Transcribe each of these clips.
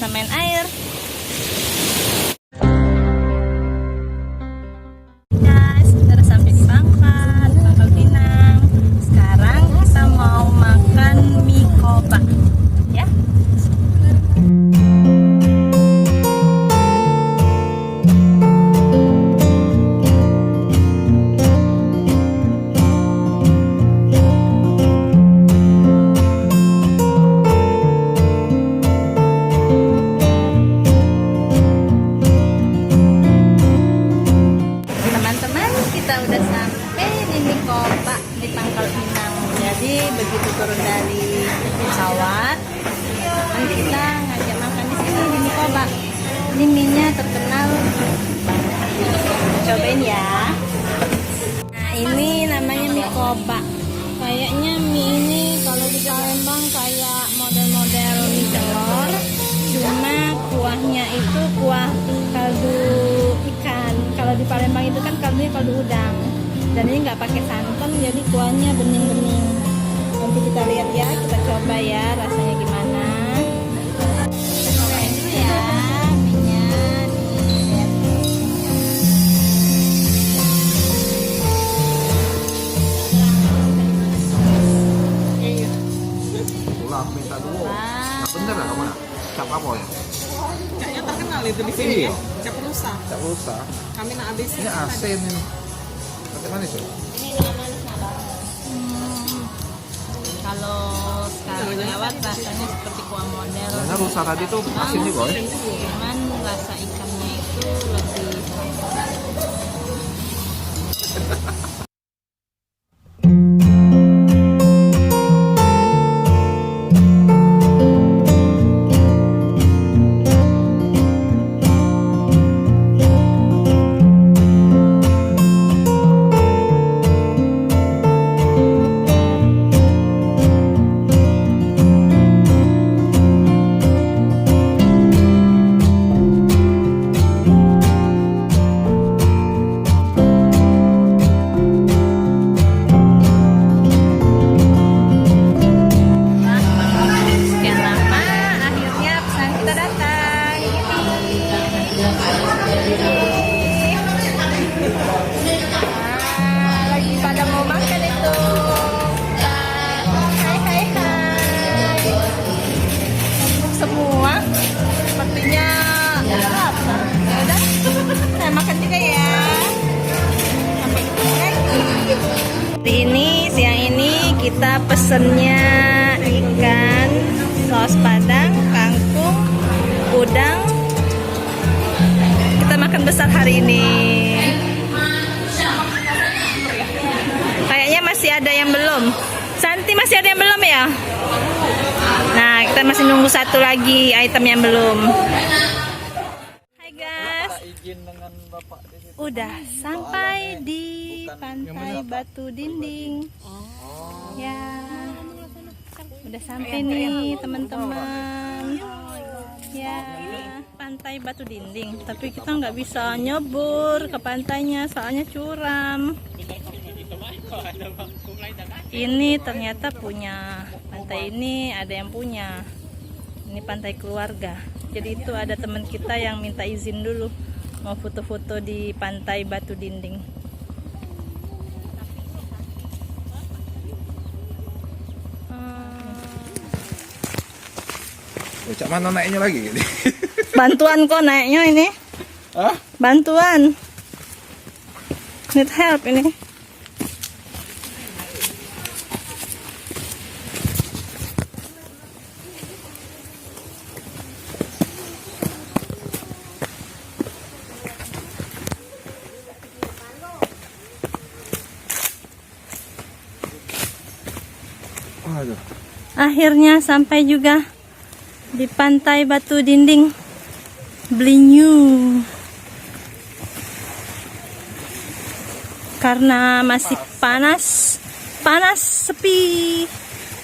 bisa main air. Guys, kita udah sampai di Pangkal Pinang. Sekarang kita mau makan mie koba, ya. Kita udah sampai di mie koba di Pangkal Pinang. Jadi begitu turun dari pesawat, nanti kita ngajak makan di sini di mie koba. Ini mie-nya terkenal. Cobain ya. Nah, ini namanya mie koba. Kayaknya mie ini kalau di Palembang kayak model-model mie telur, cuma kuahnya itu kuah kaldu ikan. Kalau di Palembang itu kan kaldunya kaldu udang, dan ini nggak pakai santan, jadi kuahnya bening-bening. Nanti kita lihat ya, kita coba ya rasanya gimana. Kita cobain dulu ya mie-nya. Aku minta dulu. Nah, bener lah kamu nak? Cap apa ya? Kayaknya terkenal itu di sini ya. Cap rusa. Cap rusa. Kami nak habis. Ini asin ini. Pakai manis ya? Ini dengan manis nggak? Kalau sekarang lewat rasanya seperti kuah model. Karena rusa tadi tuh asin nih boy. Cuman rasa ikannya itu lebih lagi pada mau makan itu. Hai. Semua sepertinya lapar. Ya udah, saya makan juga ya. Sampai ketemu lagi. Siang ini kita pesennya ikan, saus padang, kangkung, udang. Kita makan besar hari ini. Kayaknya masih ada yang belum. Santi, masih ada yang belum ya? Nah, kita masih nunggu satu lagi item yang belum. Hai guys. Udah sampai di Pantai Batu Dinding. Ya. Udah sampai nih teman-teman. Ya, Pantai Batu Dinding. Tapi kita nggak bisa nyebur ke pantainya, soalnya curam. Ini ternyata punya pantai ini, ada yang punya. Ini pantai keluarga. Jadi itu ada teman kita yang minta izin dulu mau foto-foto di Pantai Batu Dinding. Cak mana naiknya lagi gitu? Bantuan kok naiknya ini. Hah? Bantuan. Need help ini. Aduh. Akhirnya sampai juga di Pantai Batu Dinding Blinyu. Karena masih panas, sepi.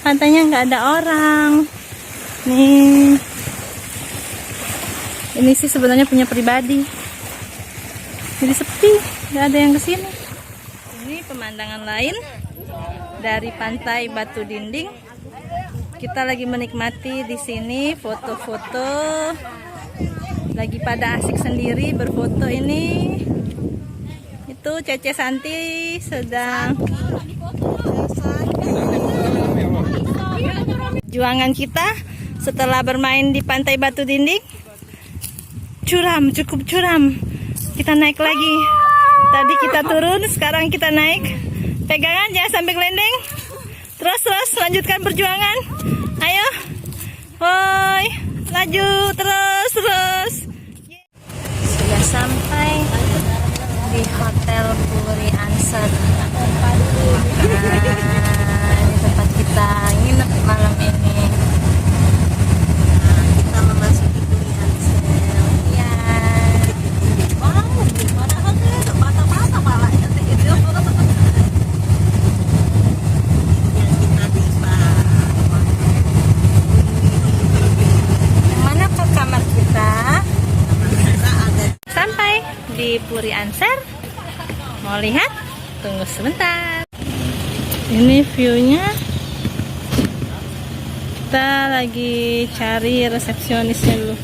Pantainya nggak ada orang. Nih, ini sih sebenarnya punya pribadi. Jadi sepi, nggak ada yang kesini. Ini pemandangan lain dari Pantai Batu Dinding. Kita lagi menikmati di sini foto-foto. Lagi pada asik sendiri berfoto ini. Itu Cece Santi sedang juangan kita setelah bermain di pantai Batu Dinding. Curam, cukup curam. Kita naik lagi. Tadi kita turun, sekarang kita naik. Pegangan jangan sampai gelendeng. Terus lanjutkan perjuangan. Ayo. Woi, laju terus. Sudah sampai di Hotel Puri Ansar. Ini tempat kita nginep malam ini. Kita memasuki Puri Ansar. Ya. Wow, mana hotel itu patah-patah malah itu. Yang kita tiba. Yang mana ke kamar kita? Sampai di Puri Ansar. Mau lihat? Tunggu sebentar. Ini view-nya. Kita lagi cari resepsionisnya dulu.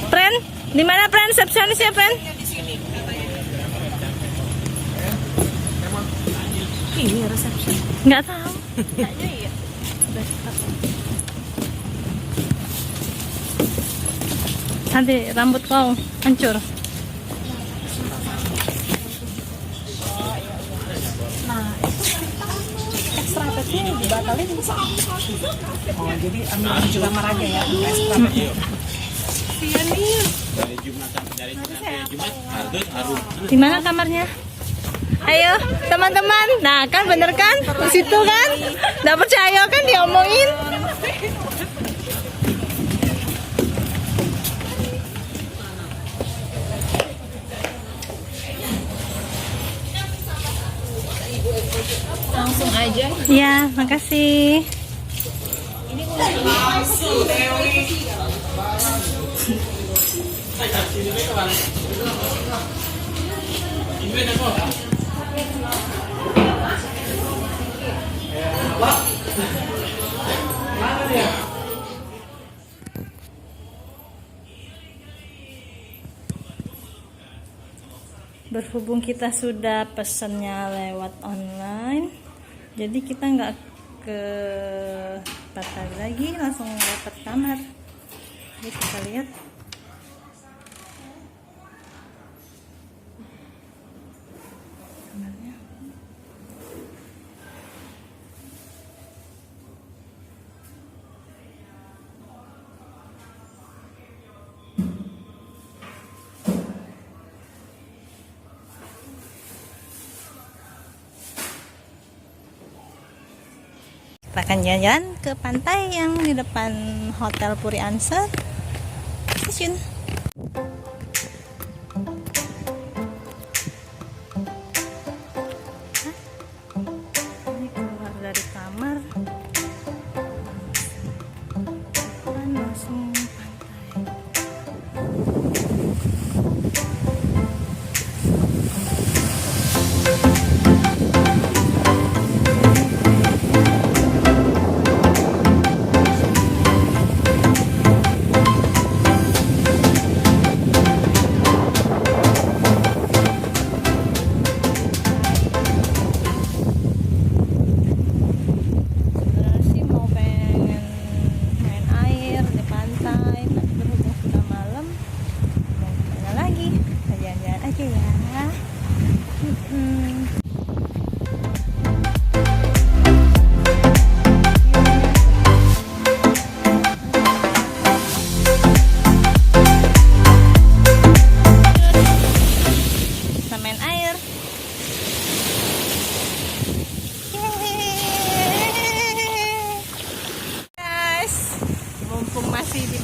Pren, di mana Pren resepsionisnya, Pren? Di sini katanya. Ini resepsi. Nggak tahu. Kayaknya iya. Nanti rambut kau hancur. Ekstra petnya dibatalin. Oh, jadi ambil juga kamar aja ya. Ekstra petnya. Iya nih. Di mana kamarnya? Ayo, teman-teman. Nah, kan bener kan? Di situ kan? Nggak percaya kan diomongin? Langsung aja. Ya, makasih. Berhubung kita sudah pesannya lewat online, jadi kita nggak ke pantai lagi, langsung dapat kamar. Jadi kita lihat. Kamarnya. Kita akan jalan-jalan ke pantai yang di depan Hotel Puri Ansar. Stasiun. Ini keluar dari kamar. Dan langsung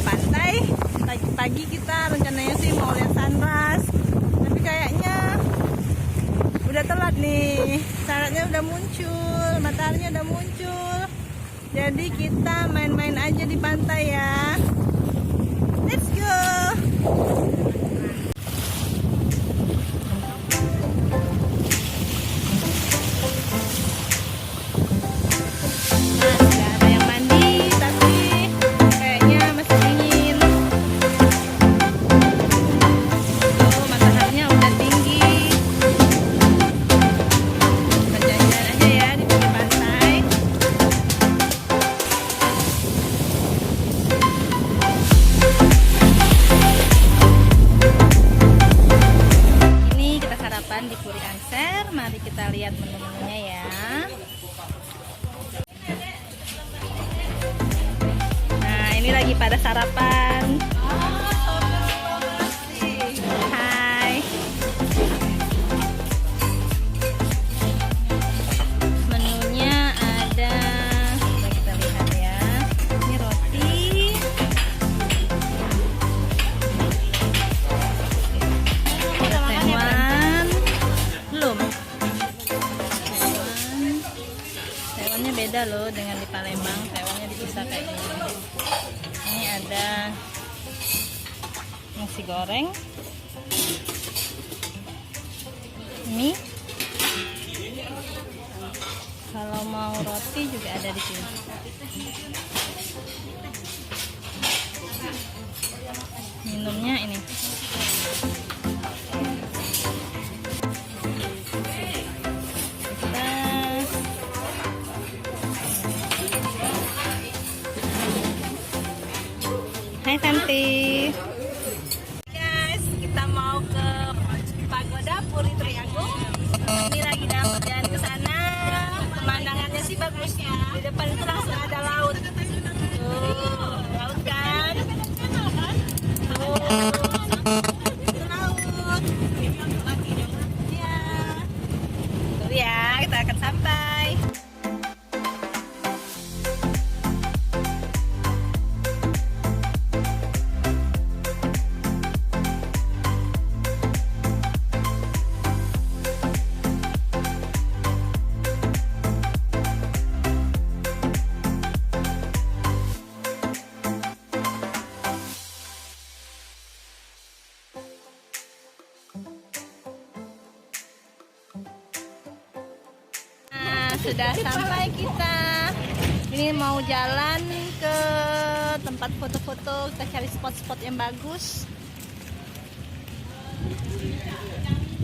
pantai. Pagi kita rencananya sih mau lihat sunrise, tapi kayaknya udah telat nih. Syaratnya udah muncul, mataharinya udah muncul. Jadi kita main-main aja di pantai ya. Let's go. Nah, sudah ada yang mandi. ini lagi pada sarapan. Hai. Menunya ada, coba kita lihat ya. Ini roti. Ada Taiwan. Belum. Taiwannya beda loh dengan di Palembang. Taiwannya dipisah kayak gini. Ini ada nasi goreng, mie. Kalau mau roti juga ada di sini. Minumnya ini. Hai Santi. Guys, kita mau ke Pagoda Puri Triagung. Ini lagi dapat jalan ke sana. Pemandangannya sih bagus ya. Di depan itu langsung ada laut. Tuh, laut kan? Tuh, itu laut. Ya. Tuh ya, kita akan sampai. Sudah sampai kita. Ini mau jalan ke tempat foto-foto. Kita cari spot-spot yang bagus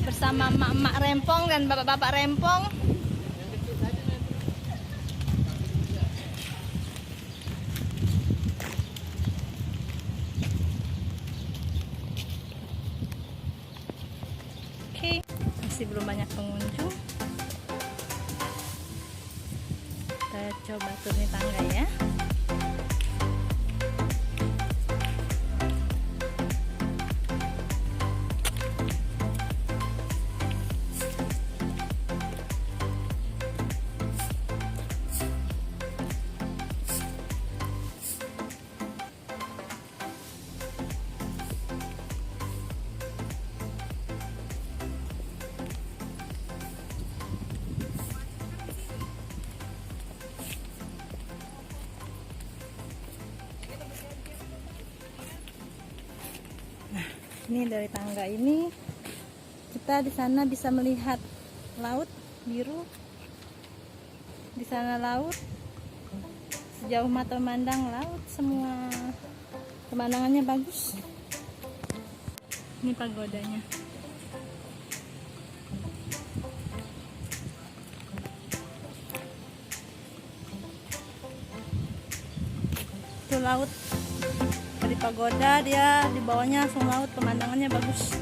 bersama emak-emak rempong dan bapak-bapak rempong. Oke, masih belum banyak pengunjung. Kita coba turun tangga ya. Ini dari tangga ini kita di sana bisa melihat laut biru. Di sana laut, sejauh mata memandang laut, semua pemandangannya bagus. Ini pagodanya. Itu laut. Dari pagoda dia di bawahnya langsung laut, pemandangannya bagus.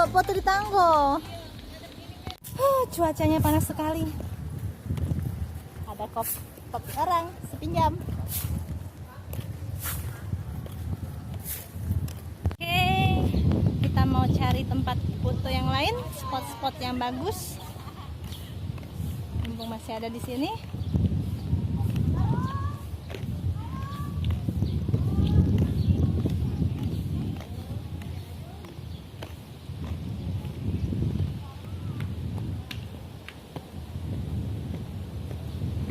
Oh, foto di tanggo. Cuacanya panas sekali. Ada kopi orang sepinjam. Oke, kita mau cari tempat foto yang lain, spot-spot yang bagus. Mumpung masih ada di sini.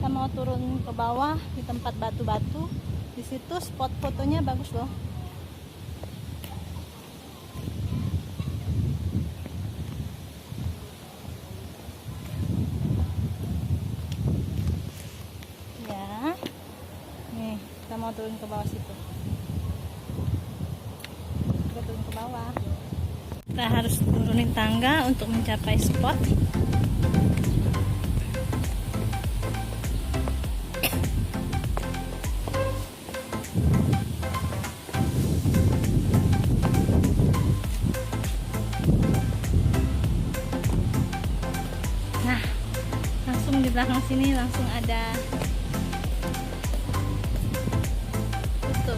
Kita mau turun ke bawah di tempat batu-batu. Di situ spot fotonya bagus loh. turun ke bawah situ. Kita turun ke bawah. Kita harus turunin tangga untuk mencapai spot. Nah, langsung di belakang sini langsung ada foto.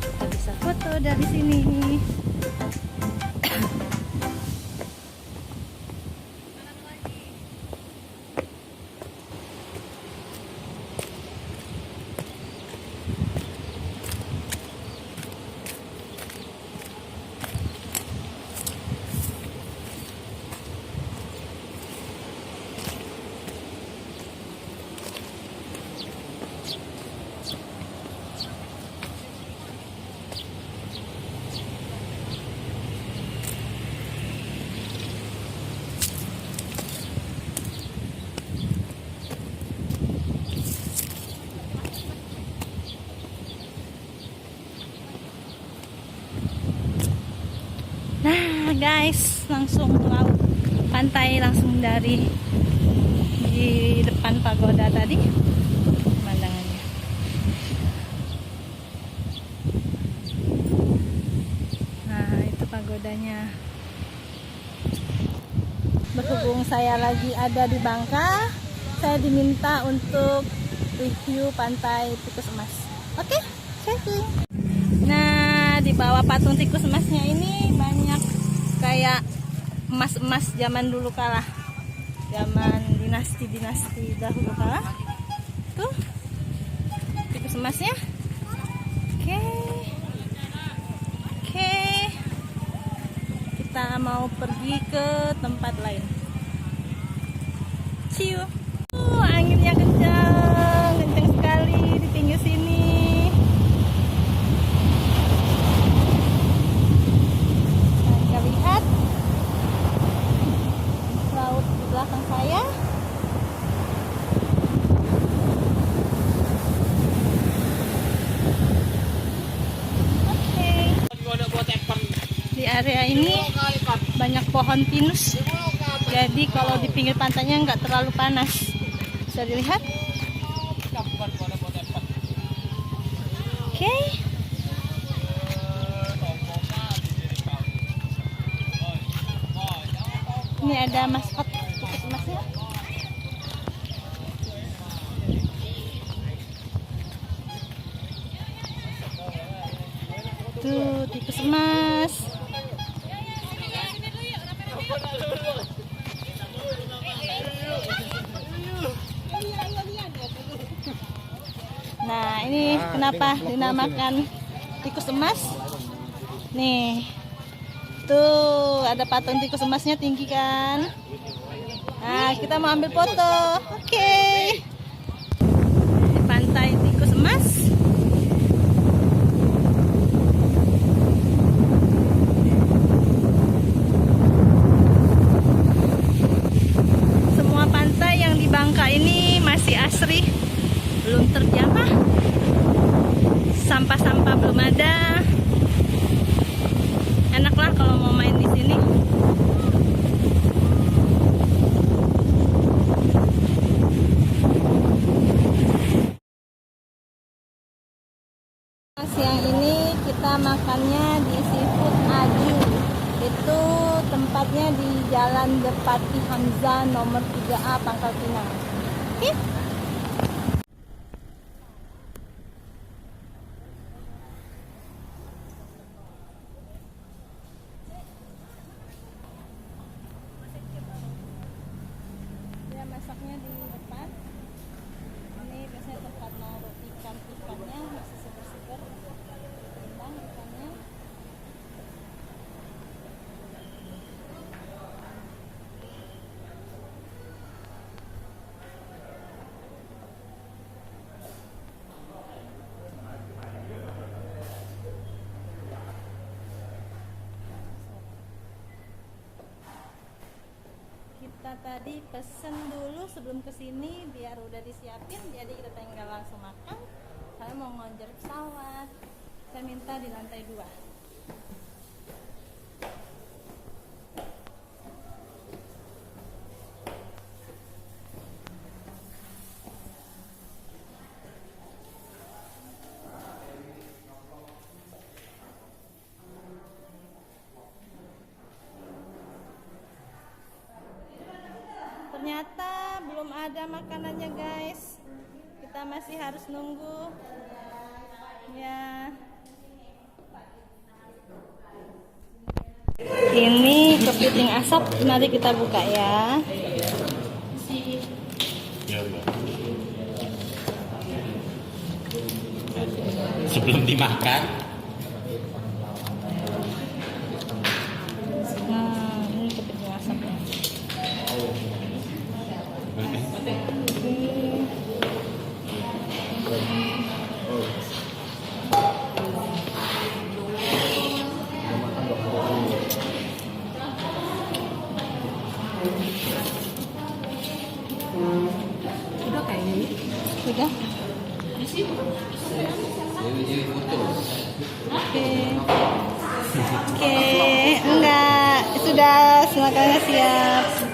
Kita bisa foto dari sini. Nah guys, langsung laut pantai langsung dari di depan pagoda tadi pemandangannya. Nah itu pagodanya. Berhubung saya lagi ada di Bangka, saya diminta untuk review pantai Tikus Emas. Oke, checking. Nah, di bawah patung tikus emasnya ini banyak kayak emas-emas zaman dulu kala. Zaman dinasti-dinasti dahulu kala. Tuh. Tikus emasnya. Oke. Oke. Kita mau pergi ke tempat lain. See you. Anginnya kencang, kencang sekali di pinggir sini. Lihat laut di belakang saya. Oke. Di area ini banyak pohon pinus. Jadi kalau di pinggir pantainya nggak terlalu panas. Bisa dilihat. Oke. Ini ada maskot tikus emasnya. Tuh tikus emas. Nah ini kenapa dinamakan tikus emas? Nih. Tuh, ada patung tikus emasnya tinggi kan? Nah, kita mau ambil foto. Oke. Di pantai tikus emas. Semua pantai yang di Bangka ini masih asri, belum terjamah. Sampah-sampah belum ada. Enaklah kalau mau main di sini. Siang ini kita makannya di Seafood Aju. Itu tempatnya di Jalan Depati Hamzah nomor 3A Pangkal Pinang. Oke? Masaknya di depan. Ini biasanya tempat naruh ikannya masih seger-seger. Timbang ikannya. Kita tadi pesen dulu sebelum kesini biar udah disiapin, jadi kita tinggal langsung makan. soalnya mau ngejar pesawat. Saya minta di lantai 2. Ternyata belum ada makanannya guys. Kita masih harus nunggu. Ya. Ini kepiting asap, mari kita buka ya. Sebelum dimakan. Nah, ini kepiting asapnya. Udah kayaknya. Sudah? Oke. Oke, enggak. Sudah, silakan siap.